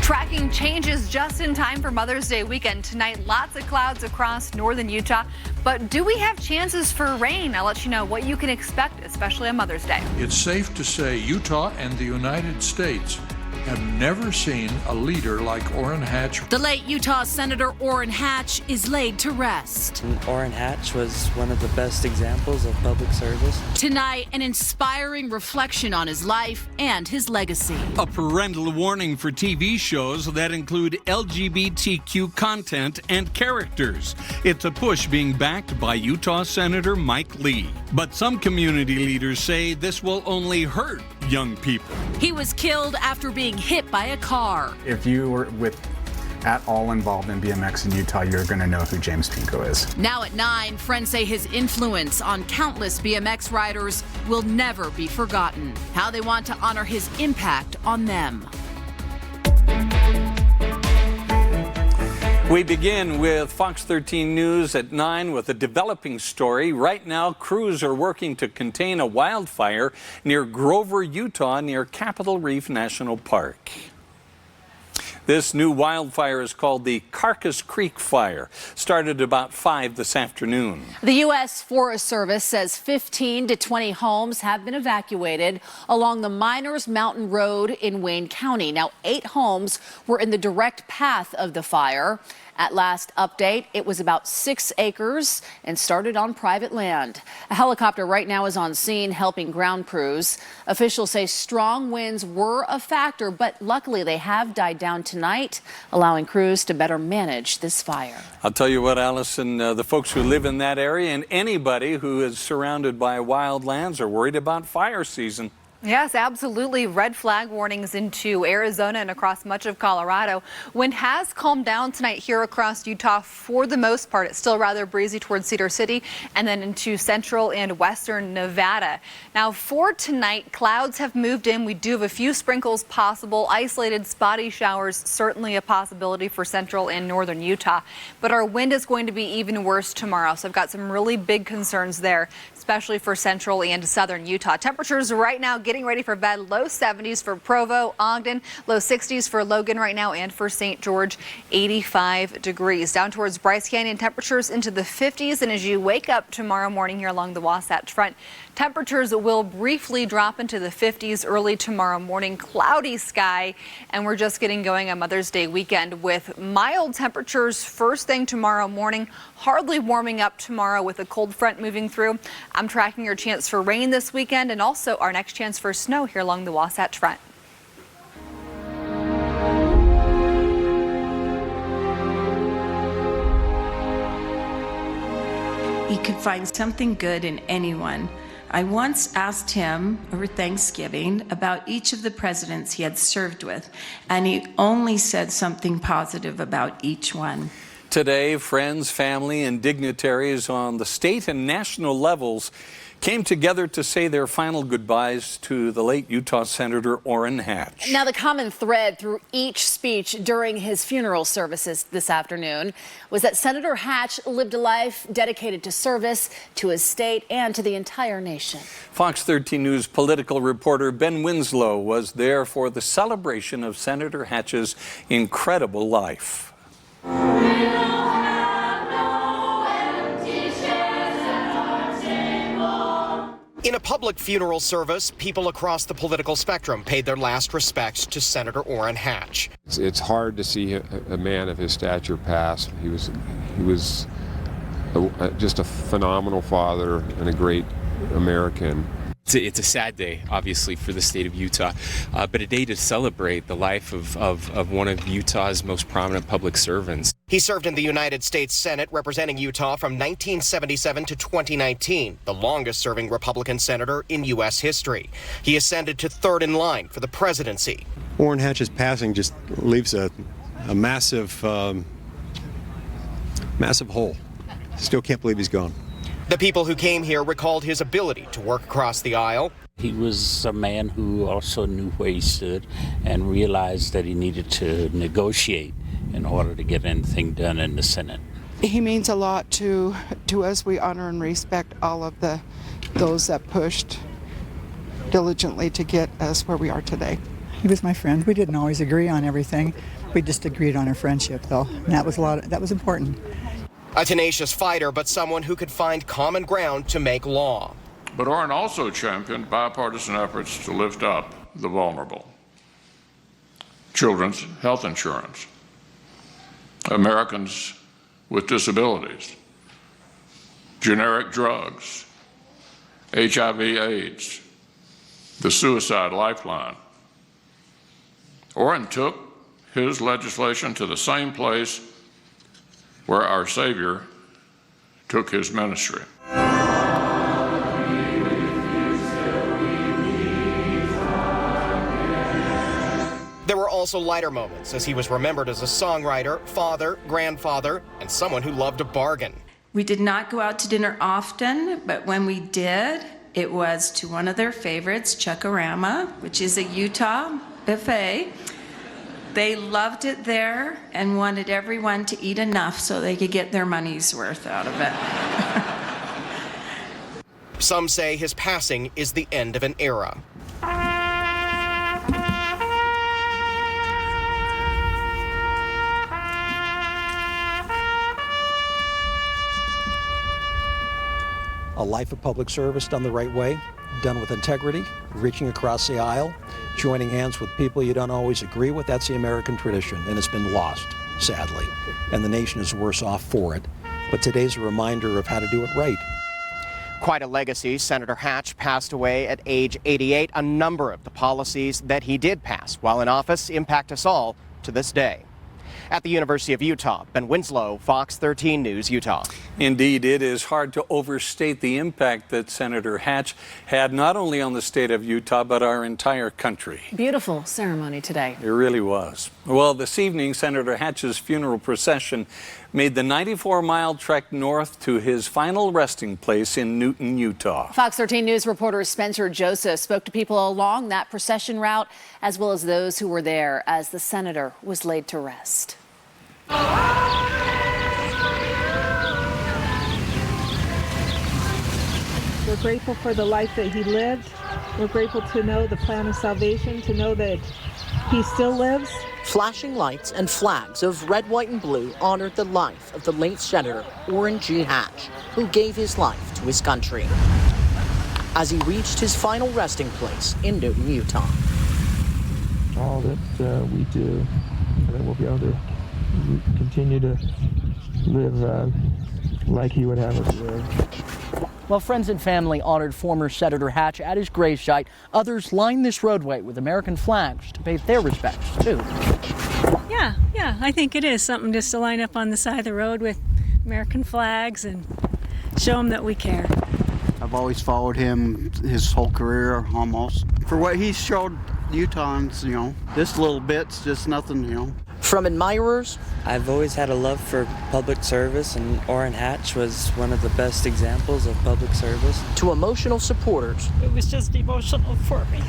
Tracking changes just in time for Mother's Day weekend. Tonight, lots of clouds across northern Utah. But do we have chances for rain? I'll let you know what you can expect, especially on Mother's Day. It's safe to say Utah and the United States have never seen a leader like Orrin Hatch. The late Utah Senator Orrin Hatch is laid to rest. Orrin Hatch was one of the best examples of public service. Tonight, an inspiring reflection on his life and his legacy. A parental warning for TV shows that include LGBTQ content and characters. It's a push being backed by Utah Senator Mike Lee. But some community leaders say this will only hurt young people. He was killed after being hit by a car. If you were at all involved in BMX in Utah, you're going to know who James Pinko is. Now at 9, friends say his influence on countless BMX riders will never be forgotten. How they want to honor his impact on them. We begin with Fox 13 News at 9 with a developing story. Right now, crews are working to contain a wildfire near Grover, Utah, near Capitol Reef National Park. This new wildfire is called the Carcass Creek Fire. Started about 5 this afternoon. The U.S. Forest Service says 15 to 20 homes have been evacuated along the Miners Mountain Road in Wayne County. Now, 8 homes were in the direct path of the fire. At last update, it was about 6 acres and started on private land. A helicopter right now is on scene helping ground crews. Officials say strong winds were a factor, but luckily they have died down tonight, allowing crews to better manage this fire. I'll tell you what, Allison, the folks who live in that area and anybody who is surrounded by wildlands are worried about fire season. Yes, absolutely. Red flag warnings into Arizona and across much of Colorado. Wind has calmed down tonight here across Utah for the most part. It's still rather breezy towards Cedar City and then into central and western Nevada. Now for tonight, clouds have moved in. We do have a few sprinkles possible. Isolated spotty showers, certainly a possibility for central and northern Utah. But our wind is going to be even worse tomorrow. So I've got some really big concerns there, especially for central and southern Utah. Temperatures right now getting ready for bed. Low 70s for Provo, Ogden, low 60s for Logan right now, and for St. George, 85 degrees. Down towards Bryce Canyon, temperatures into the 50s. And as you wake up tomorrow morning here along the Wasatch Front, temperatures will briefly drop into the 50s early tomorrow morning. Cloudy sky, and we're just getting going on Mother's Day weekend with mild temperatures first thing tomorrow morning. Hardly warming up tomorrow with a cold front moving through. I'm tracking your chance for rain this weekend and also our next chance for snow here along the Wasatch Front. He could find something good in anyone. I once asked him over Thanksgiving about each of the presidents he had served with, and he only said something positive about each one. Today, friends, family, and dignitaries on the state and national levels came together to say their final goodbyes to the late Utah Senator Orrin Hatch. Now, the common thread through each speech during his funeral services this afternoon was that Senator Hatch lived a life dedicated to service, to his state, and to the entire nation. Fox 13 News political reporter Ben Winslow was there for the celebration of Senator Hatch's incredible life. In a public funeral service, people across the political spectrum paid their last respects to Senator Orrin Hatch. It's hard to see a man of his stature pass. He was just a phenomenal father and a great American. It's a sad day, obviously, for the state of Utah, but a day to celebrate the life of one of Utah's most prominent public servants. He served in the United States Senate representing Utah from 1977 to 2019, the longest-serving Republican senator in U.S. history. He ascended to third in line for the presidency. Orrin Hatch's passing just leaves a massive, massive hole. Still can't believe he's gone. The people who came here recalled his ability to work across the aisle. He was a man who also knew where he stood and realized that he needed to negotiate in order to get anything done in the Senate. He means a lot to us. We honor and respect all of those that pushed diligently to get us where we are today. He was my friend. We didn't always agree on everything. We just agreed on our friendship, though. And that was important. A tenacious fighter, but someone who could find common ground to make law. But Orrin also championed bipartisan efforts to lift up the vulnerable. Children's health insurance, Americans with disabilities, generic drugs, HIV/AIDS, the suicide lifeline. Orrin took his legislation to the same place where our Savior took his ministry. There were also lighter moments as he was remembered as a songwriter, father, grandfather, and someone who loved a bargain. We did not go out to dinner often, but when we did, it was to one of their favorites, Chuck-A-Rama, which is a Utah buffet. They loved it there and wanted everyone to eat enough so they could get their money's worth out of it. Some say his passing is the end of an era. A life of public service done the right way, done with integrity, reaching across the aisle, joining hands with people you don't always agree with. That's the American tradition, and it's been lost, sadly. And the nation is worse off for it. But today's a reminder of how to do it right. Quite a legacy. Senator Hatch passed away at age 88. A number of the policies that he did pass while in office impact us all to this day. At the University of Utah, Ben Winslow, Fox 13 News, Utah. Indeed, it is hard to overstate the impact that Senator Hatch had not only on the state of Utah, but our entire country. Beautiful ceremony today. It really was. Well, this evening, Senator Hatch's funeral procession made the 94-mile trek north to his final resting place in Newton, Utah. Fox 13 News reporter Spencer Joseph spoke to people along that procession route, as well as those who were there as the senator was laid to rest. We're grateful for the life that he lived. We're grateful to know the plan of salvation, to know that he still lives. Flashing lights and flags of red, white, and blue honored the life of the late Senator Orrin G. Hatch, who gave his life to his country as he reached his final resting place in Newton, Utah. All that we do, that we'll be able to continue to live like he would have us live. While friends and family honored former Senator Hatch at his gravesite, others lined this roadway with American flags to pay their respects, too. Yeah, I think it is something just to line up on the side of the road with American flags and show them that we care. I've always followed him his whole career, almost. For what he showed Utahns, this little bit's just nothing, From admirers, I've always had a love for public service, and Orrin Hatch was one of the best examples of public service. To emotional supporters. It was just emotional for me.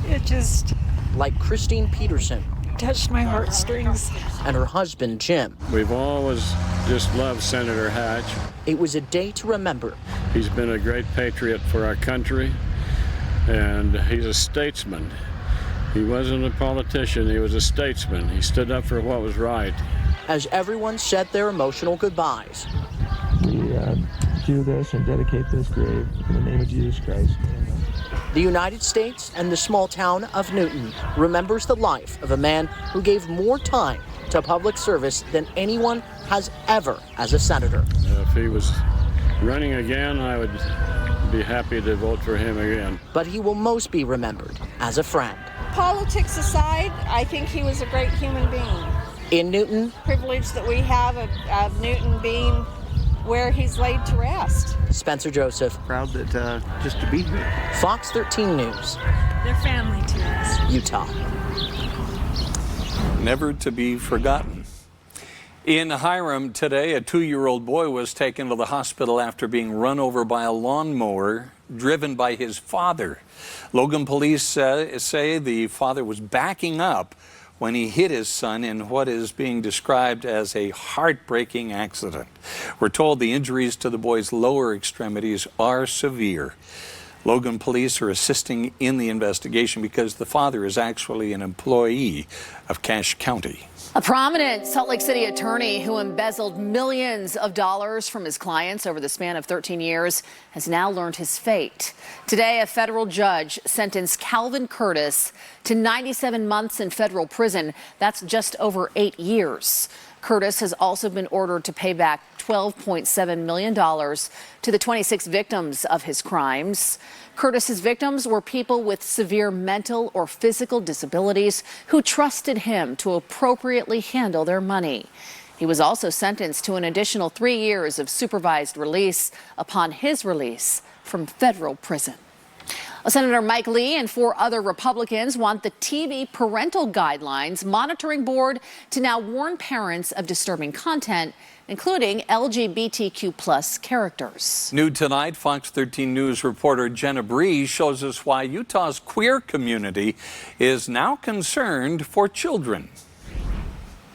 It just... like Christine Peterson. Touched my heartstrings. And her husband, Jim. We've always just loved Senator Hatch. It was a day to remember. He's been a great patriot for our country, and he's a statesman. He wasn't a politician, he was a statesman. He stood up for what was right. As everyone said their emotional goodbyes. We do this and dedicate this grave in the name of Jesus Christ. The United States and the small town of Newton remembers the life of a man who gave more time to public service than anyone has ever as a senator. If he was running again, I would be happy to vote for him again. But he will most be remembered as a friend. Politics aside, I think he was a great human being. In Newton, privilege that we have of Newton being where he's laid to rest. Spencer Joseph. Proud that just to be here. Fox 13 News. They're family to us. Utah. Never to be forgotten. In Hiram today, a 2-year-old boy was taken to the hospital after being run over by a lawnmower driven by his father. Logan police say the father was backing up when he hit his son in what is being described as a heartbreaking accident. We're told the injuries to the boy's lower extremities are severe. Logan police are assisting in the investigation because the father is actually an employee of Cache County. A prominent Salt Lake City attorney who embezzled millions of dollars from his clients over the span of 13 years has now learned his fate. Today, a federal judge sentenced Calvin Curtis to 97 months in federal prison. That's just over 8 years. Curtis has also been ordered to pay back $12.7 million to the 26 victims of his crimes. Curtis's victims were people with severe mental or physical disabilities who trusted him to appropriately handle their money. He was also sentenced to an additional 3 years of supervised release upon his release from federal prison. Senator Mike Lee and 4 other Republicans want the TV Parental Guidelines Monitoring Board to now warn parents of disturbing content, including LGBTQ+ characters. New tonight, Fox 13 News reporter Jenna Bree shows us why Utah's queer community is now concerned for children.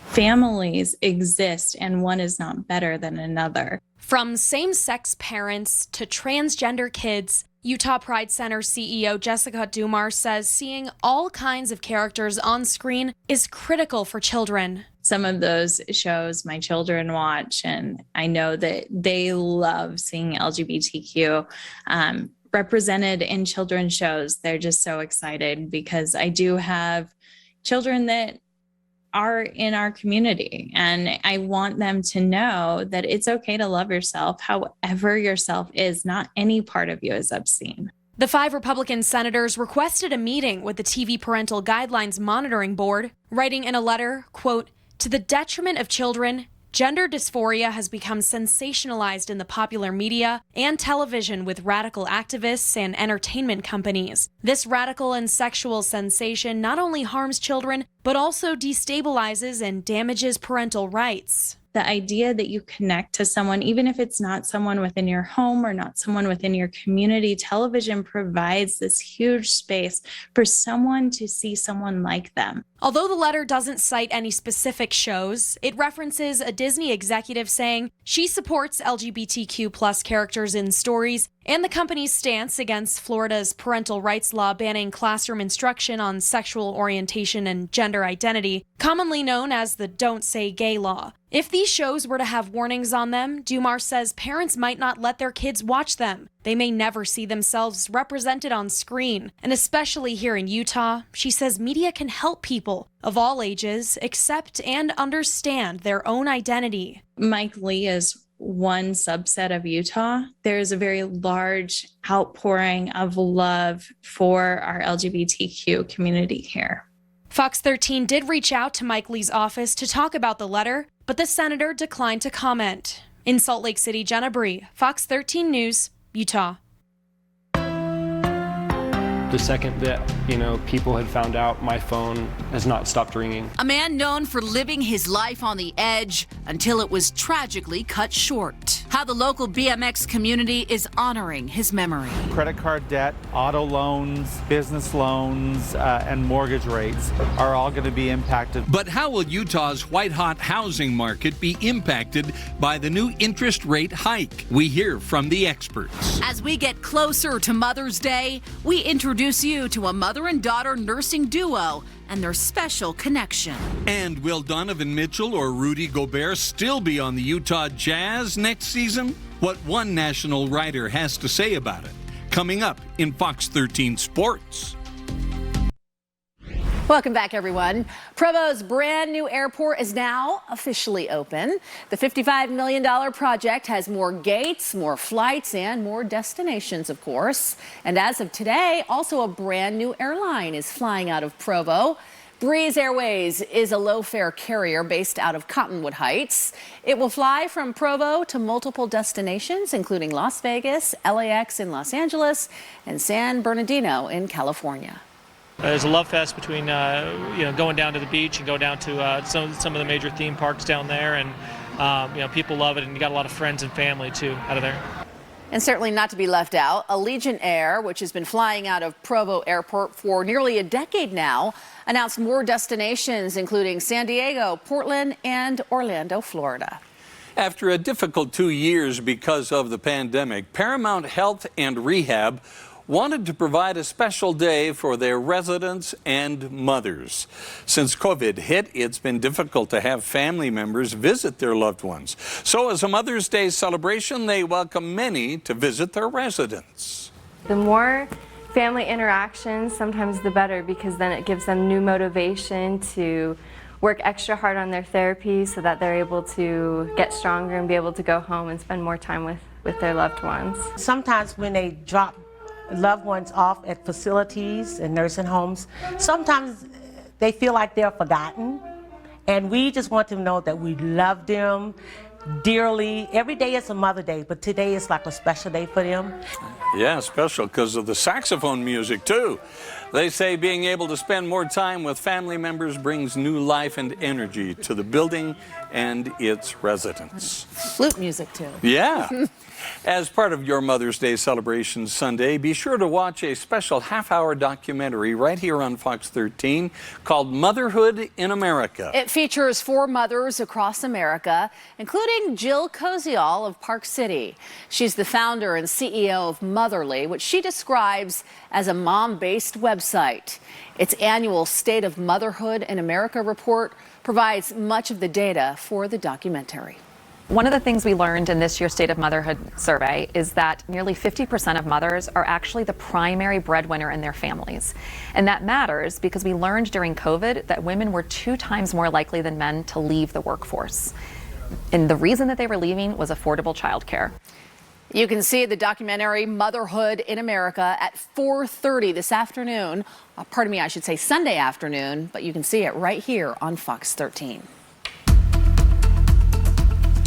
Families exist, and one is not better than another. From same-sex parents to transgender kids, Utah Pride Center CEO Jessica Dumar says seeing all kinds of characters on screen is critical for children. Some of those shows my children watch, and I know that they love seeing LGBTQ represented in children's shows. They're just so excited because I do have children that are in our community, and I want them to know that it's okay to love yourself however yourself is. Not any part of you is obscene. The 5 Republican senators requested a meeting with the TV Parental Guidelines Monitoring Board, writing in a letter, quote, "To the detriment of children, gender dysphoria has become sensationalized in the popular media and television with radical activists and entertainment companies. This radical and sexual sensation not only harms children, but also destabilizes and damages parental rights." The idea that you connect to someone, even if it's not someone within your home or not someone within your community, television provides this huge space for someone to see someone like them. Although the letter doesn't cite any specific shows, it references a Disney executive saying she supports LGBTQ+ characters in stories and the company's stance against Florida's parental rights law banning classroom instruction on sexual orientation and gender identity, commonly known as the Don't Say Gay law. If these shows were to have warnings on them, Dumar says parents might not let their kids watch them. They may never see themselves represented on screen. And especially here in Utah, she says media can help people of all ages accept and understand their own identity. Mike Lee is one subset of Utah. There's a very large outpouring of love for our LGBTQ community here. Fox 13 did reach out to Mike Lee's office to talk about the letter, but the senator declined to comment. In Salt Lake City, Jenna Bree, Fox 13 News, Utah. The second that, people had found out, my phone has not stopped ringing. A man known for living his life on the edge until it was tragically cut short. How the local BMX community is honoring his memory. Credit card debt, auto loans, business loans, and mortgage rates are all going to be impacted. But how will Utah's white-hot housing market be impacted by the new interest rate hike? We hear from the experts. As we get closer to Mother's Day, we introduce you to a mother and daughter nursing duo and their special connection. And will Donovan Mitchell or Rudy Gobert still be on the Utah Jazz next season? What one national writer has to say about it. Coming up in Fox 13 Sports. Welcome back, everyone. Provo's brand new airport is now officially open. The $55 million project has more gates, more flights, and more destinations, of course. And as of today, also a brand new airline is flying out of Provo. Breeze Airways is a low-fare carrier based out of Cottonwood Heights. It will fly from Provo to multiple destinations, including Las Vegas, LAX in Los Angeles, and San Bernardino in California. There's a love fest between going down to the beach and go down to some of the major theme parks down there, and people love it, and you got a lot of friends and family too out of there. And certainly not to be left out, Allegiant Air, which has been flying out of Provo Airport for nearly a decade now, announced more destinations, including San Diego, Portland, and Orlando, Florida. After a difficult 2 years because of the pandemic, Paramount Health and Rehab wanted to provide a special day for their residents and mothers. Since COVID hit, it's been difficult to have family members visit their loved ones. So as a Mother's Day celebration, they welcome many to visit their residents. The more family interactions, sometimes the better, because then it gives them new motivation to work extra hard on their therapy so that they're able to get stronger and be able to go home and spend more time with their loved ones. Sometimes when they drop loved ones off at facilities and nursing homes, sometimes they feel like they're forgotten. And we just want them to know that we love them dearly. Every day is a Mother Day, but today is like a special day for them. Yeah, special because of the saxophone music too. They say being able to spend more time with family members brings new life and energy to the building and its residents. Flute music too. Yeah. As part of your Mother's Day celebration Sunday, be sure to watch a special half-hour documentary right here on Fox 13 called Motherhood in America. It features 4 mothers across America, including Jill Koziol of Park City. She's the founder and CEO of Motherly, which she describes as a mom-based website. Its annual State of Motherhood in America report provides much of the data for the documentary. One of the things we learned in this year's State of Motherhood survey is that nearly 50% of mothers are actually the primary breadwinner in their families. And that matters because we learned during COVID that women were 2 times more likely than men to leave the workforce. And the reason that they were leaving was affordable childcare. You can see the documentary Motherhood in America at 4:30 this afternoon. Pardon me, I should say Sunday afternoon, but you can see it right here on Fox 13.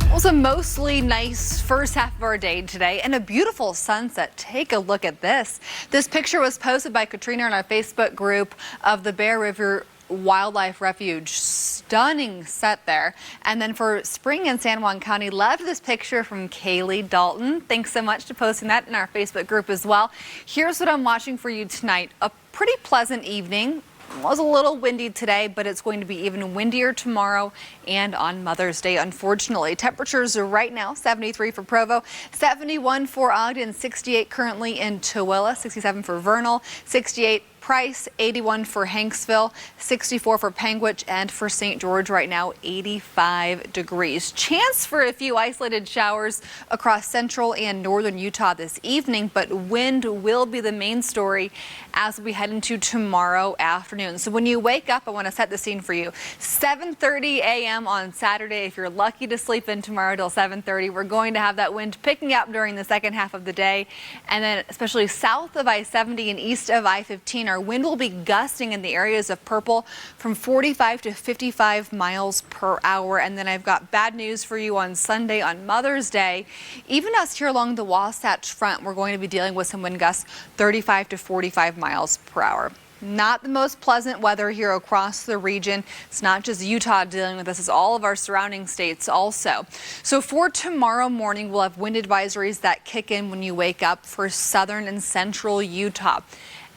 It was a mostly nice first half of our day today and a beautiful sunset. Take a look at this. This picture was posted by Katrina in our Facebook group of the Bear River Wildlife Refuge. Stunning set there. And then for spring in San Juan County, loved this picture from Kaylee Dalton. Thanks so much for posting that in our Facebook group as well. Here's what I'm watching for you tonight. A pretty pleasant evening. It was a little windy today, but it's going to be even windier tomorrow and on Mother's Day, unfortunately. Temperatures are right now 73 for Provo, 71 for Ogden, 68 currently in Tooele, 67 for Vernal, 68 Price, 81 for Hanksville, 64 for Panguitch, and for St. George right now, 85 degrees. Chance for a few isolated showers across central and northern Utah this evening, but wind will be the main story as we head into tomorrow afternoon. So when you wake up, I want to set the scene for you. 7:30 a.m. on Saturday. If you're lucky to sleep in tomorrow till 7:30, we're going to have that wind picking up during the second half of the day. And then especially south of I-70 and east of I-15, our wind will be gusting in the areas of Purple from 45 to 55 miles per hour. And then I've got bad news for you on Sunday, on Mother's Day. Even us here along the Wasatch Front, we're going to be dealing with some wind gusts 35 to 45 miles per hour. Not the most pleasant weather here across the region. It's not just Utah dealing with this, it's all of our surrounding states also. So for tomorrow morning, we'll have wind advisories that kick in when you wake up for southern and central Utah.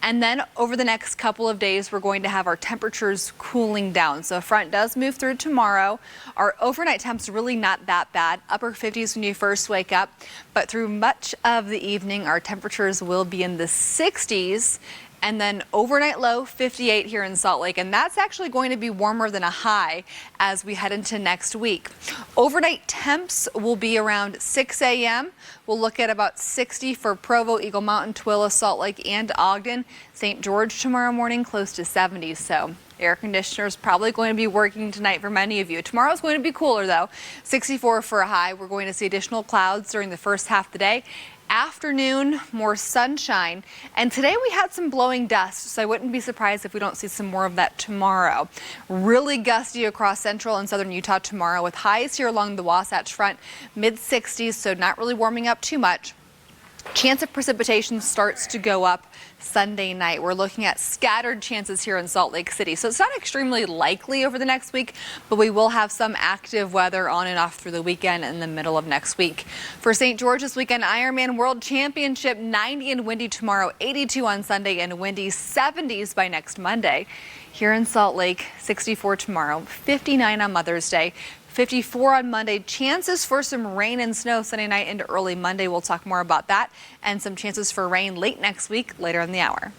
And then over the next couple of days, we're going to have our temperatures cooling down. So a front does move through tomorrow. Our overnight temps really not that bad. Upper 50s when you first wake up. But through much of the evening, our temperatures will be in the 60s. And then overnight low 58 here in Salt Lake. And that's actually going to be warmer than a high as we head into next week. Overnight temps will be around 6 a.m. We'll look at about 60 for Provo, Eagle Mountain, Tooele, Salt Lake, and Ogden. St. George tomorrow morning close to 70. So air conditioners probably going to be working tonight for many of you. Tomorrow's going to be cooler though. 64 for a high. We're going to see additional clouds during the first half of the day. Afternoon, more sunshine. And today we had some blowing dust, so I wouldn't be surprised if we don't see some more of that tomorrow. Really gusty across central and southern Utah tomorrow with highs here along the Wasatch Front, mid-60s, so not really warming up too much. Chance of precipitation starts to go up Sunday night. We're looking at scattered chances here in Salt Lake City. So it's not extremely likely over the next week, but we will have some active weather on and off through the weekend in the middle of next week. For St. George this weekend, Ironman World Championship, 90 and windy tomorrow, 82 on Sunday and windy 70s by next Monday. Here in Salt Lake, 64 tomorrow, 59 on Mother's Day, 54 on Monday. Chances for some rain and snow Sunday night into early Monday. We'll talk more about that and some chances for rain late next week, later in the hour.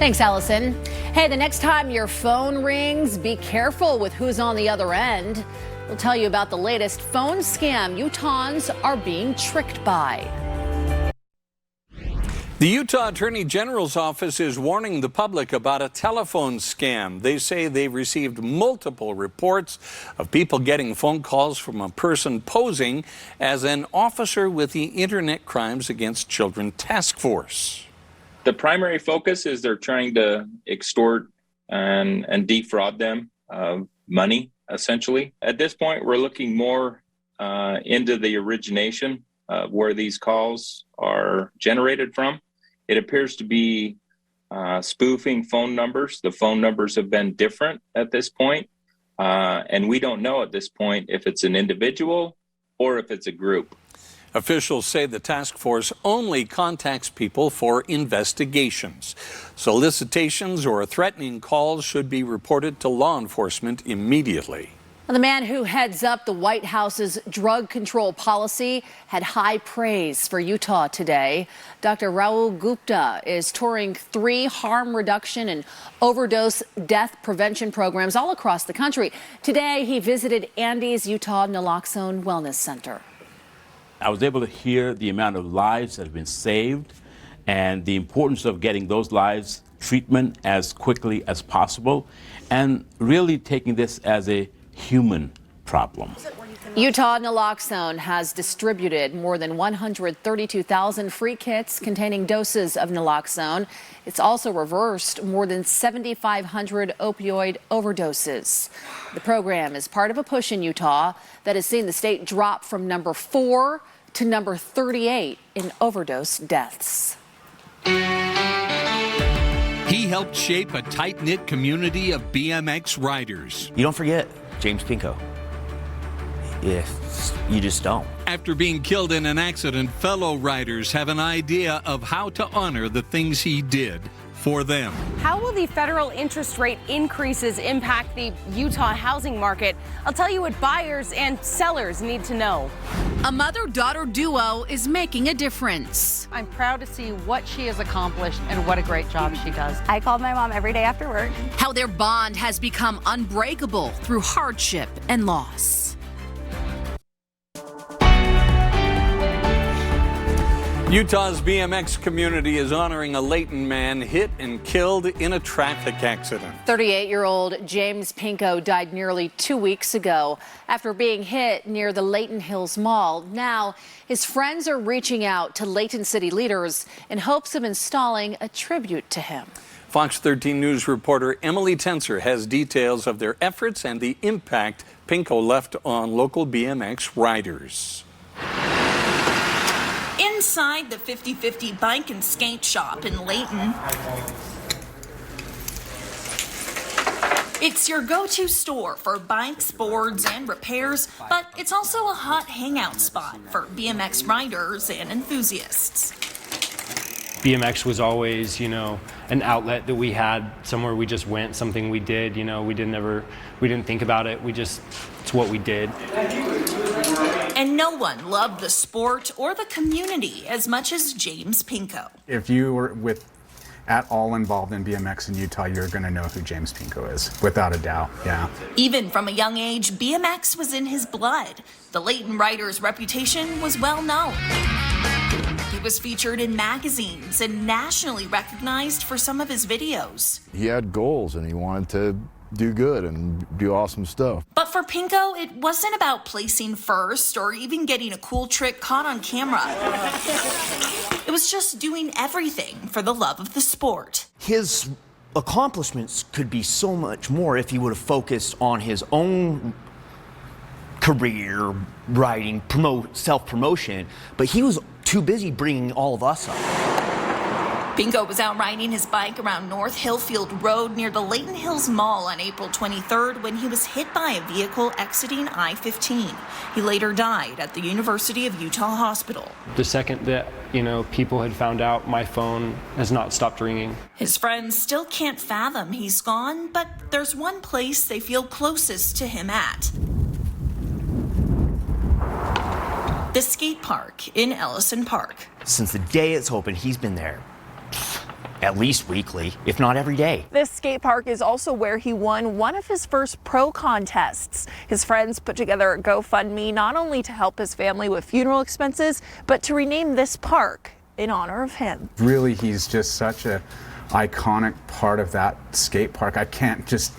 Thanks, Allison. Hey, the next time your phone rings, be careful with who's on the other end. We'll tell you about the latest phone scam Utahns are being tricked by. The Utah Attorney General's office is warning the public about a telephone scam. They say they've received multiple reports of people getting phone calls from a person posing as an officer with the Internet Crimes Against Children Task Force. The primary focus is they're trying to extort and defraud them of money, essentially. At this point, we're looking more into the origination of where these calls are generated from. It appears to be spoofing phone numbers. The phone numbers have been different at this point, and we don't know at this point if it's an individual or if it's a group. Officials say the task force only contacts people for investigations. Solicitations or threatening calls should be reported to law enforcement immediately. The man who heads up the White House's drug control policy had high praise for Utah today. Dr. Rahul Gupta is touring 3 harm reduction and overdose death prevention programs all across the country. Today, he visited Andy's Utah Naloxone Wellness Center. I was able to hear the amount of lives that have been saved and the importance of getting those lives treatment as quickly as possible and really taking this as a human problem. Utah Naloxone has distributed more than 132,000 free kits containing doses of naloxone. It's also reversed more than 7,500 opioid overdoses. The program is part of a push in Utah that has seen the state drop from number 4 to number 38 in overdose deaths. He helped shape a tight-knit community of BMX riders. You don't forget James Pinko. You just don't. After being killed in an accident, fellow riders have an idea of how to honor the things he did for them. How will the federal interest rate increases impact the Utah housing market? I'll tell you what buyers and sellers need to know. A mother-daughter duo is making a difference. I'm proud to see what she has accomplished and what a great job she does. I called my mom every day after work. How their bond has become unbreakable through hardship and loss. Utah's BMX community is honoring a Layton man hit and killed in a traffic accident. 38-year-old James Pinko died nearly 2 weeks ago after being hit near the Layton Hills Mall. Now, his friends are reaching out to Layton city leaders in hopes of installing a tribute to him. Fox 13 News reporter Emily Tenser has details of their efforts and the impact Pinko left on local BMX riders. Inside the 50/50 bike and skate shop in Layton, it's your go-to store for bikes, boards, and repairs, but it's also a hot hangout spot for BMX riders and enthusiasts. BMX was always, an outlet that we had, somewhere we just went, something we did, we didn't think about it. It's what we did. And no one loved the sport or the community as much as James Pinko. If you were at all involved in BMX in Utah, you're going to know who James Pinko is, without a doubt, yeah. Even from a young age, BMX was in his blood. The Layton rider's reputation was well known. He was featured in magazines and nationally recognized for some of his videos. He had goals and he wanted to do good and do awesome stuff. But for Pinko, it wasn't about placing first or even getting a cool trick caught on camera. It was just doing everything for the love of the sport. His accomplishments could be so much more if he would have focused on his own career, writing, self-promotion, but he was too busy bringing all of us up. Pinko was out riding his bike around North Hillfield Road near the Layton Hills Mall on April 23rd when he was hit by a vehicle exiting I-15. He later died at the University of Utah Hospital. The second that, people had found out, my phone has not stopped ringing. His friends still can't fathom he's gone, but there's one place they feel closest to him at. The skate park in Ellison Park. Since the day it's open, he's been there at least weekly, if not every day. This skate park is also where he won one of his first pro contests. His friends put together a GoFundMe not only to help his family with funeral expenses, but to rename this park in honor of him. Really, he's just such an iconic part of that skate park. I can't just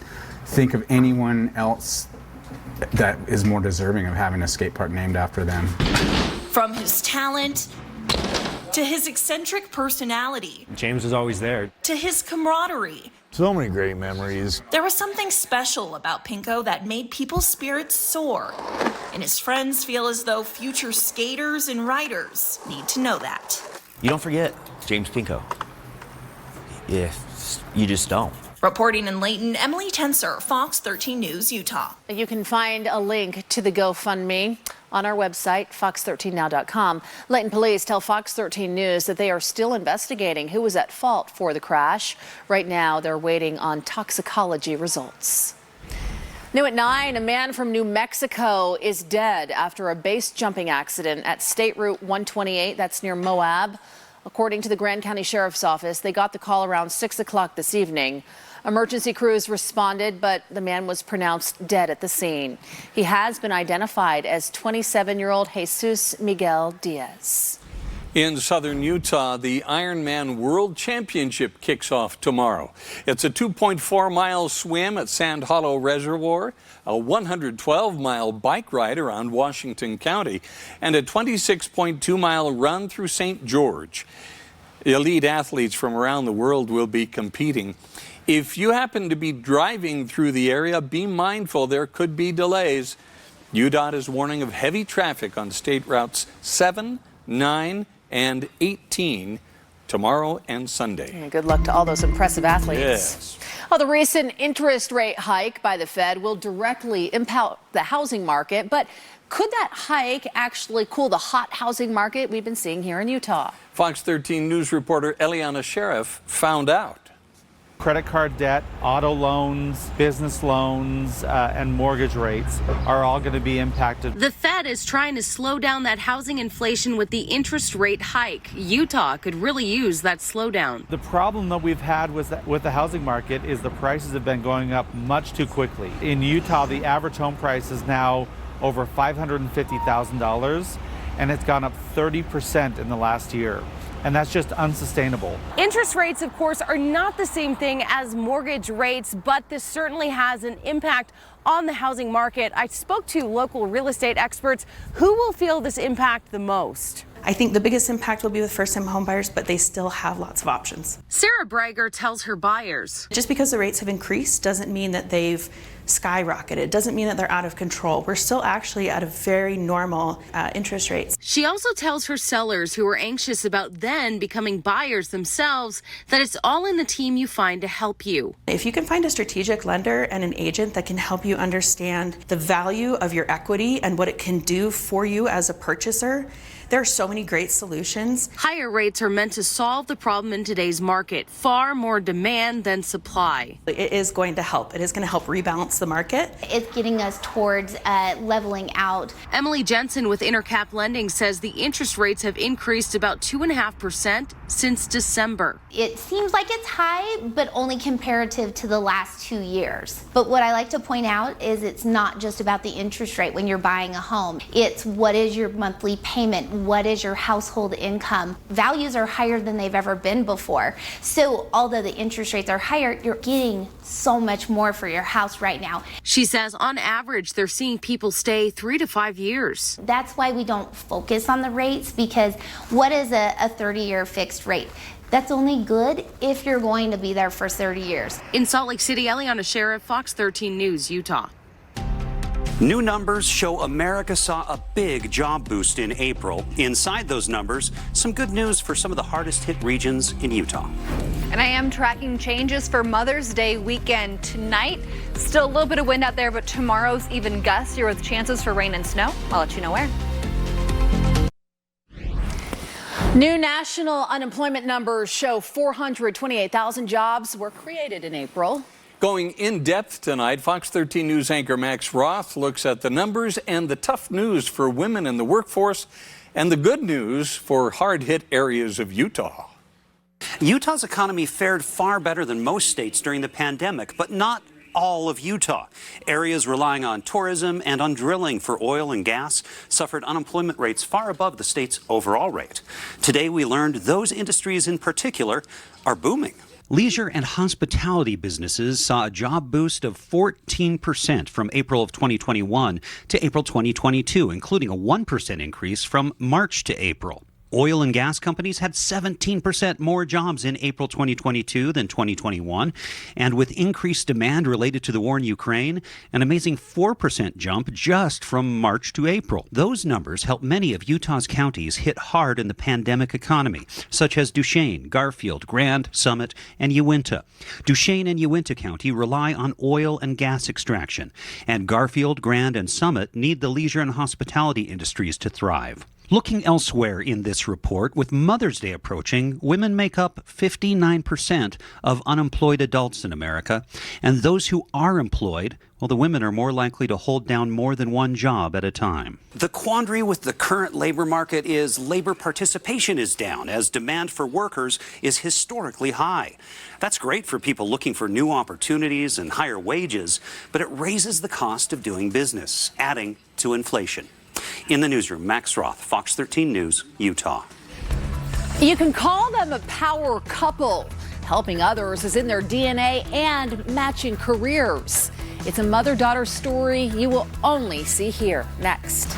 think of anyone else that is more deserving of having a skate park named after them. From his talent to his eccentric personality, James was always there. to his camaraderie, So many great memories. there was something special about Pinko that made people's spirits soar. And his friends feel as though future skaters and riders need to know that. You don't forget James Pinko. If you just don't. Reporting in Layton, Emily Tenser, Fox 13 News, Utah. You can find a link to the GoFundMe on our website, fox13now.com. Layton police tell Fox 13 News that they are still investigating who was at fault for the crash. Right now, they're waiting on toxicology results. New at 9, a man from New Mexico is dead after a base jumping accident at State Route 128. That's near Moab. According to the Grand County Sheriff's Office, they got the call around 6 o'clock this evening. Emergency crews responded, but the man was pronounced dead at the scene. He has been identified as 27-year-old Jesus Miguel Diaz. In southern Utah, the Ironman World Championship kicks off tomorrow. It's a 2.4-mile swim at Sand Hollow Reservoir, a 112-mile bike ride around Washington County, and a 26.2-mile run through St. George. Elite athletes from around the world will be competing. If you happen to be driving through the area, be mindful there could be delays. UDOT is warning of heavy traffic on State Routes 7, 9, and 18 tomorrow and Sunday. And good luck to all those impressive athletes. Yes. Well, the recent interest rate hike by the Fed will directly impact the housing market, but could that hike actually cool the hot housing market we've been seeing here in Utah? Fox 13 News reporter Eliana Sheriff found out. Credit card debt, auto loans, business loans, and mortgage rates are all going to be impacted. The Fed is trying to slow down that housing inflation with the interest rate hike. Utah could really use that slowdown. The problem that we've had with the housing market is the prices have been going up much too quickly. In Utah, the average home price is now over $550,000, and it's gone up 30% in the last year. And that's just unsustainable. Interest rates, of course, are not the same thing as mortgage rates, but this certainly has an impact on the housing market. I spoke to local real estate experts who will feel this impact the most. I think the biggest impact will be with first-time homebuyers, but they still have lots of options. Sarah Brager tells her buyers. Just because the rates have increased doesn't mean that they've skyrocketed. It doesn't mean that they're out of control. We're still actually at a very normal interest rates. She also tells her sellers who are anxious about then becoming buyers themselves that it's all in the team you find to help you. If you can find a strategic lender and an agent that can help you understand the value of your equity and what it can do for you as a purchaser, there are so many great solutions. Higher rates are meant to solve the problem in today's market. Far more demand than supply. It is going to help. It is going to help rebalance the market. It's getting us towards leveling out. Emily Jensen with Intercap Lending says the interest rates have increased about 2.5% since December. It seems like it's high, but only comparative to the last 2 years. But what I like to point out is it's not just about the interest rate when you're buying a home. It's what is your monthly payment? What is your household income? Values are higher than they've ever been before. So although the interest rates are higher, you're getting so much more for your house right now. She says on average, they're seeing people stay 3 to 5 years. That's why we don't focus on the rates, because what is a 30-year fixed rate? That's only good if you're going to be there for 30 years. In Salt Lake City, Eliana Sheriff, Fox 13 News, Utah. New numbers show America saw a big job boost in April. Inside those numbers, some good news for some of the hardest hit regions in Utah. And I am tracking changes for Mother's Day weekend tonight. Still a little bit of wind out there, but tomorrow's even gustier with chances for rain and snow. I'll let you know where. New national unemployment numbers show 428,000 jobs were created in April. Going in depth tonight, Fox 13 News anchor Max Roth looks at the numbers and the tough news for women in the workforce and the good news for hard-hit areas of Utah. Utah's economy fared far better than most states during the pandemic, but not all of Utah. Areas relying on tourism and on drilling for oil and gas suffered unemployment rates far above the state's overall rate. Today we learned those industries in particular are booming. Leisure and hospitality businesses saw a job boost of 14% from April of 2021 to April 2022, including a 1% increase from March to April. Oil and gas companies had 17% more jobs in April 2022 than 2021, and with increased demand related to the war in Ukraine, an amazing 4% jump just from March to April. Those numbers help many of Utah's counties hit hard in the pandemic economy, such as Duchesne, Garfield, Grand, Summit, and Uinta. Duchesne and Uinta County rely on oil and gas extraction, and Garfield, Grand, and Summit need the leisure and hospitality industries to thrive. Looking elsewhere in this report, with Mother's Day approaching, women make up 59% of unemployed adults in America. And those who are employed, well, the women are more likely to hold down more than one job at a time. The quandary with the current labor market is labor participation is down as demand for workers is historically high. That's great for people looking for new opportunities and higher wages, but it raises the cost of doing business, adding to inflation. In the newsroom, Max Roth, Fox 13 News, Utah. You can call them a power couple. Helping others is in their DNA and matching careers. It's a mother-daughter story you will only see here next.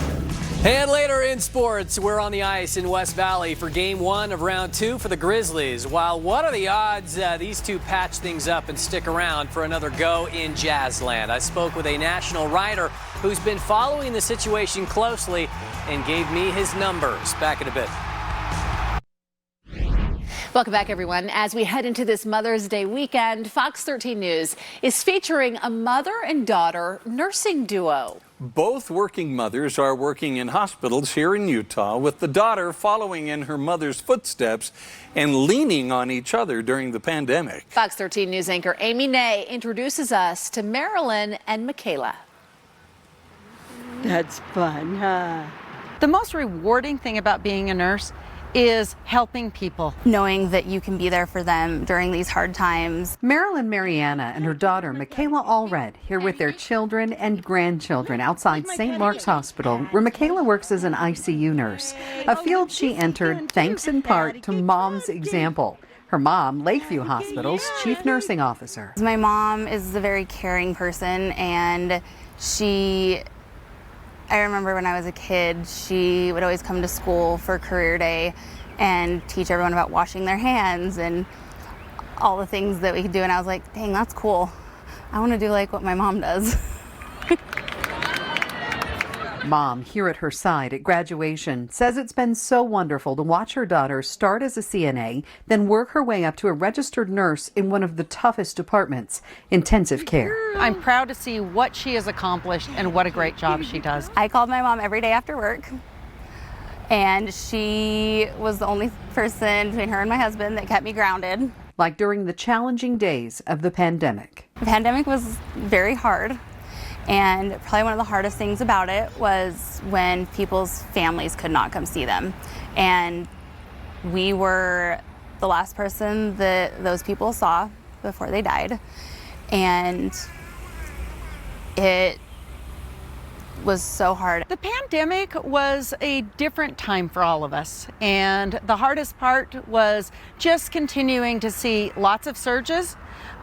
And later in sports, we're on the ice in West Valley for Game 1 of Round 2 for the Grizzlies. While what are the odds these two patch things up and stick around for another go in Jazzland? I spoke with a national writer who's been following the situation closely and gave me his numbers. Back in a bit. Welcome back, everyone. As we head into this Mother's Day weekend, Fox 13 News is featuring a mother and daughter nursing duo. Both working mothers are working in hospitals here in Utah, with the daughter following in her mother's footsteps and leaning on each other during the pandemic. Fox 13 News anchor Amy Nay introduces us to Marilyn and Michaela. That's fun, huh? The most rewarding thing about being a nurse is helping people. Knowing that you can be there for them during these hard times. Marilyn Mariana and her daughter Michaela Allred here with their children and grandchildren outside St. Mark's Hospital, where Michaela works as an ICU nurse, a field she entered thanks in part to Mom's example. Her mom, Lakeview Hospital's chief nursing officer. My mom is a very caring person, and I remember when I was a kid, she would always come to school for career day and teach everyone about washing their hands and all the things that we could do. And I was like, dang, that's cool. I want to do like what my mom does. Mom, here at her side at graduation, says it's been so wonderful to watch her daughter start as a CNA, then work her way up to a registered nurse in one of the toughest departments, intensive care. I'm proud to see what she has accomplished and what a great job she does. I called my mom every day after work, and she was the only person between her and my husband that kept me grounded. Like during the challenging days of the pandemic. The pandemic was very hard. And probably one of the hardest things about it was when people's families could not come see them. And we were the last person that those people saw before they died. And it was so hard. The pandemic was a different time for all of us. And the hardest part was just continuing to see lots of surges,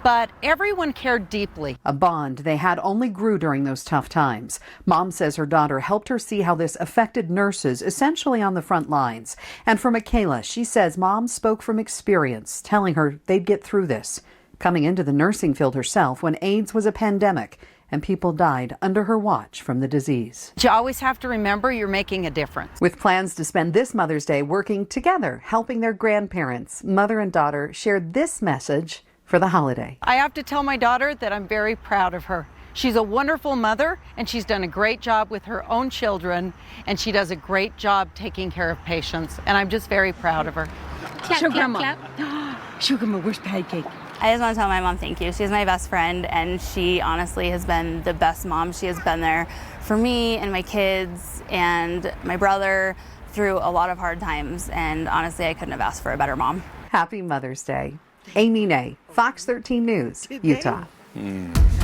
but everyone cared deeply. A bond they had only grew during those tough times. Mom says her daughter helped her see how this affected nurses essentially on the front lines. And for Michaela, she says Mom spoke from experience, telling her they'd get through this. Coming into the nursing field herself when AIDS was a pandemic and people died under her watch from the disease. You always have to remember you're making a difference. With plans to spend this Mother's Day working together, helping their grandparents, mother and daughter shared this message for the holiday. I have to tell my daughter that I'm very proud of her. She's a wonderful mother, and she's done a great job with her own children, and she does a great job taking care of patients, and I'm just very proud of her. Clap, Show clap, Grandma. clap. Show Grandma, where's pancake? I just want to tell my mom thank you. She's my best friend, and she honestly has been the best mom. She has been there for me and my kids and my brother through a lot of hard times, and honestly, I couldn't have asked for a better mom. Happy Mother's Day. Amy Nay, Fox 13 News, Utah.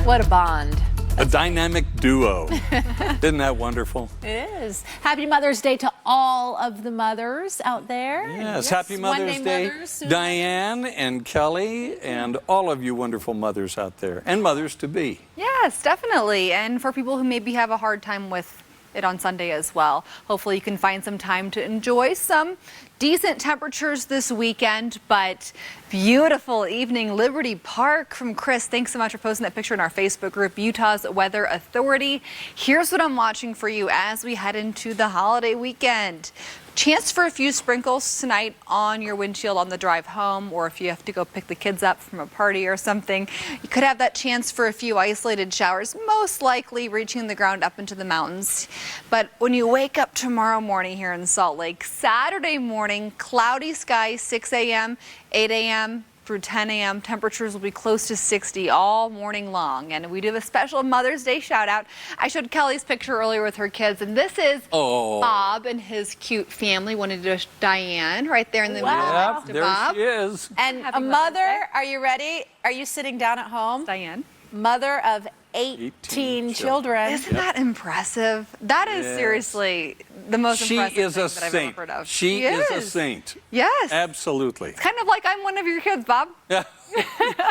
What a bond. A dynamic duo. Isn't that wonderful? It is. Happy Mother's Day to all of the mothers out there. Yes, happy Mother's Day, mothers, Diane and Kelly, and all of you wonderful mothers out there, and mothers to be. Yes, definitely. And for people who maybe have a hard time with it on Sunday as well, hopefully you can find some time to enjoy some decent temperatures this weekend, but beautiful evening, Liberty Park from Chris. Thanks so much for posting that picture in our Facebook group, Utah's Weather Authority. Here's what I'm watching for you as we head into the holiday weekend. Chance for a few sprinkles tonight on your windshield on the drive home, or if you have to go pick the kids up from a party or something, you could have that chance for a few isolated showers, most likely reaching the ground up into the mountains. But when you wake up tomorrow morning here in Salt Lake, Saturday morning, cloudy skies, 6 a.m., 8 a.m., through 10 a.m. Temperatures will be close to 60 all morning long. And we do a special Mother's Day shout out. I showed Kelly's picture earlier with her kids, and this is Bob and his cute family. Wanted to Diane right there in the middle next to there Bob. she is. And a mother, are you ready? Are you sitting down at home? Diane. Mother of 18 children. Isn't that impressive? That is seriously the most impressive She is thing a that I've saint. ever heard of. She is a saint. Yes. Absolutely. It's kind of like I'm one of your kids, Bob.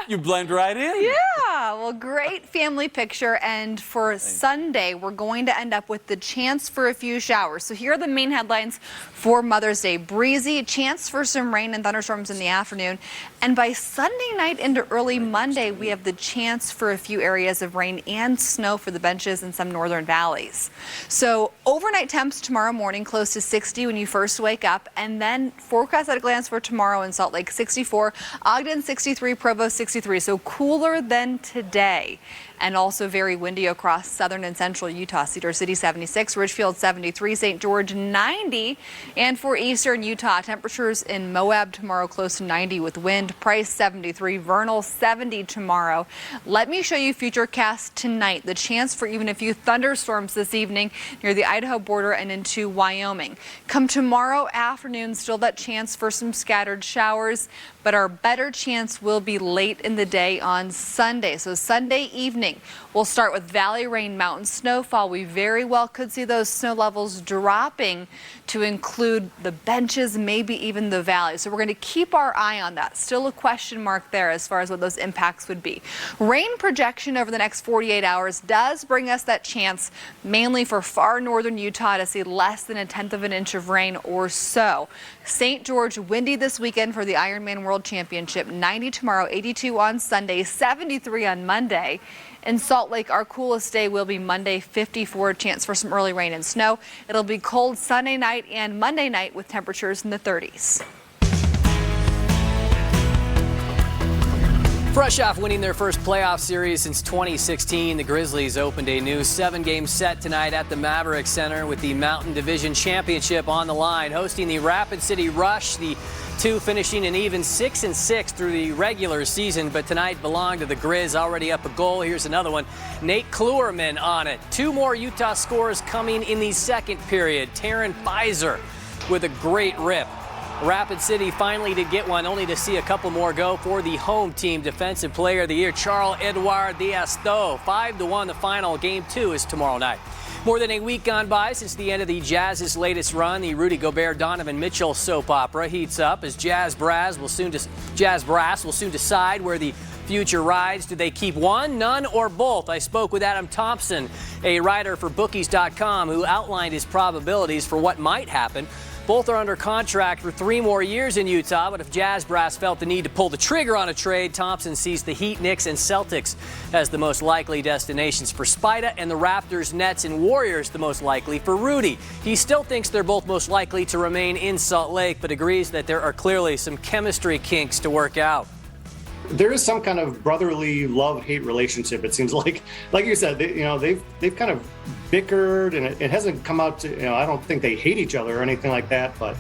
You blend right in. Yeah, well, great family picture. And for Sunday, we're going to end up with the chance for a few showers. So here are the main headlines for Mother's Day. Breezy, chance for some rain and thunderstorms in the afternoon. And by Sunday night into early Monday, we have the chance for a few areas of rain and snow for the benches in some northern valleys. So overnight temps tomorrow morning, close to 60 when you first wake up. And then forecast at a glance for tomorrow in Salt Lake, 64, Ogden 63, Provo 63, so cooler than today. And also very windy across southern and central Utah. Cedar City 76, Ridgefield 73, St. George 90. And for eastern Utah, temperatures in Moab tomorrow close to 90 with wind. Price 73, Vernal 70 tomorrow. Let me show you futurecast tonight. The chance for even a few thunderstorms this evening near the Idaho border and into Wyoming. Come tomorrow afternoon, still that chance for some scattered showers, but our better chance will be late in the day on Sunday. So Sunday evening, we'll start with valley rain, mountain snowfall. We very well could see those snow levels dropping to include the benches, maybe even the valley. So we're going to keep our eye on that. Still a question mark there as far as what those impacts would be. Rain projection over the next 48 hours does bring us that chance, mainly for far northern Utah, to see less than 1/10 of an inch of rain or so. St. George windy this weekend for the Ironman World Championship. 90 tomorrow, 82 on Sunday, 73 on Monday. In Salt Lake, our coolest day will be Monday, 54, chance for some early rain and snow. It'll be cold Sunday night and Monday night with temperatures in the 30s. Fresh off winning their first playoff series since 2016, the Grizzlies opened a new 7-game set tonight at the Maverick Center with the Mountain Division Championship on the line, hosting the Rapid City Rush. The two finishing an even 6-6 through the regular season, but tonight belonged to the Grizz, already up a goal. Here's another one. Nate Kluerman on it. Two more Utah scores coming in the second period. Taryn Pfizer with a great rip. Rapid City finally did get one, only to see a couple more go for the home team. Defensive Player of the Year, Charles-Edouard Diaz-Tho. 5-1 the final. Game 2 is tomorrow night. More than a week gone by since the end of the Jazz's latest run. The Rudy Gobert-Donovan Mitchell soap opera heats up as Jazz Brass will soon decide where the future rides. Do they keep one, none, or both? I spoke with Adam Thompson, a writer for Bookies.com, who outlined his probabilities for what might happen. Both are under contract for 3 more years in Utah, but if Jazz brass felt the need to pull the trigger on a trade, Thompson sees the Heat, Knicks, and Celtics as the most likely destinations for Spida, and the Raptors, Nets, and Warriors the most likely for Rudy. He still thinks they're both most likely to remain in Salt Lake, but agrees that there are clearly some chemistry kinks to work out. There is some kind of brotherly love-hate relationship. It seems like you said, they've kind of bickered, and it hasn't come out to, I don't think they hate each other or anything like that, but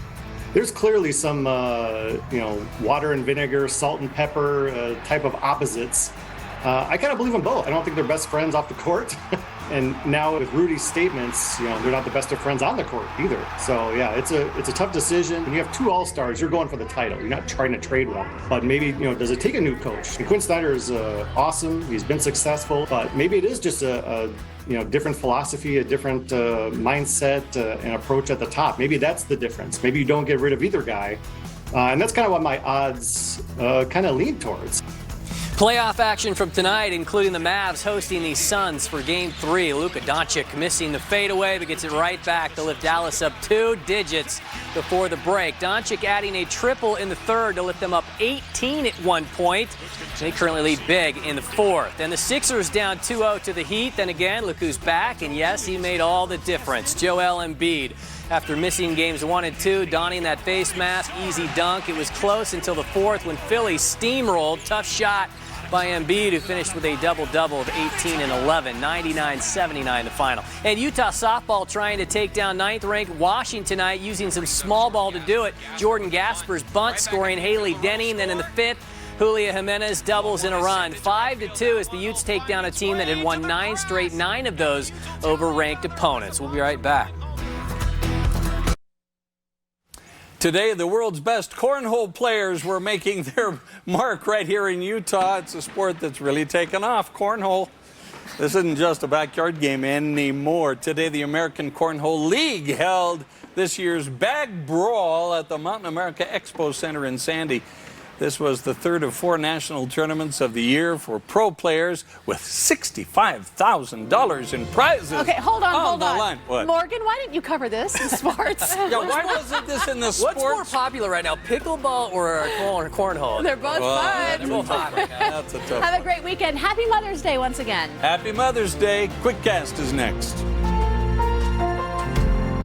there's clearly some, water and vinegar, salt and pepper type of opposites. I kind of believe them both. I don't think they're best friends off the court. And now with Rudy's statements, they're not the best of friends on the court either. So yeah, it's a tough decision. When you have 2 All-Stars, you're going for the title. You're not trying to trade one. But maybe, does it take a new coach? And Quinn Snyder is awesome. He's been successful, but maybe it is just a different philosophy, a different mindset and approach at the top. Maybe that's the difference. Maybe you don't get rid of either guy. And that's kind of what my odds kind of lean towards. Playoff action from tonight, including the Mavs hosting the Suns for Game 3. Luka Doncic missing the fadeaway, but gets it right back to lift Dallas up 2 digits before the break. Doncic adding a triple in the third to lift them up 18 at one point. They currently lead big in the fourth. And the Sixers down 2-0 to the Heat. Then again, look who's back, and yes, he made all the difference. Joel Embiid. After missing games 1 and 2, donning that face mask, easy dunk. It was close until the fourth when Philly steamrolled. Tough shot by Embiid, who finished with a double-double of 18 and 11, 99-79 the final. And Utah softball trying to take down 9th-ranked Washington tonight, using some small ball to do it. Jordan Gasper's bunt scoring Haley Denny, and then in the 5th, Julia Jimenez doubles in a run. 5-2 as the Utes take down a team that had won 9 straight, 9 of those over ranked opponents. We'll be right back. Today, the world's best cornhole players were making their mark right here in Utah. It's a sport that's really taken off, cornhole. This isn't just a backyard game anymore. Today, the American Cornhole League held this year's Bag Brawl at the Mountain America Expo Center in Sandy. This was the 3rd of 4 national tournaments of the year for pro players with $65,000 in prizes. Okay, hold on. What? Morgan, why didn't you cover this in sports? Yeah, why wasn't this in the sports? What's more popular right now, pickleball or cornhole? They're both fun. They're both hot right now. That's a tough Have one. a great weekend. Happy Mother's Day once again. Happy Mother's Day. Quick Cast is next.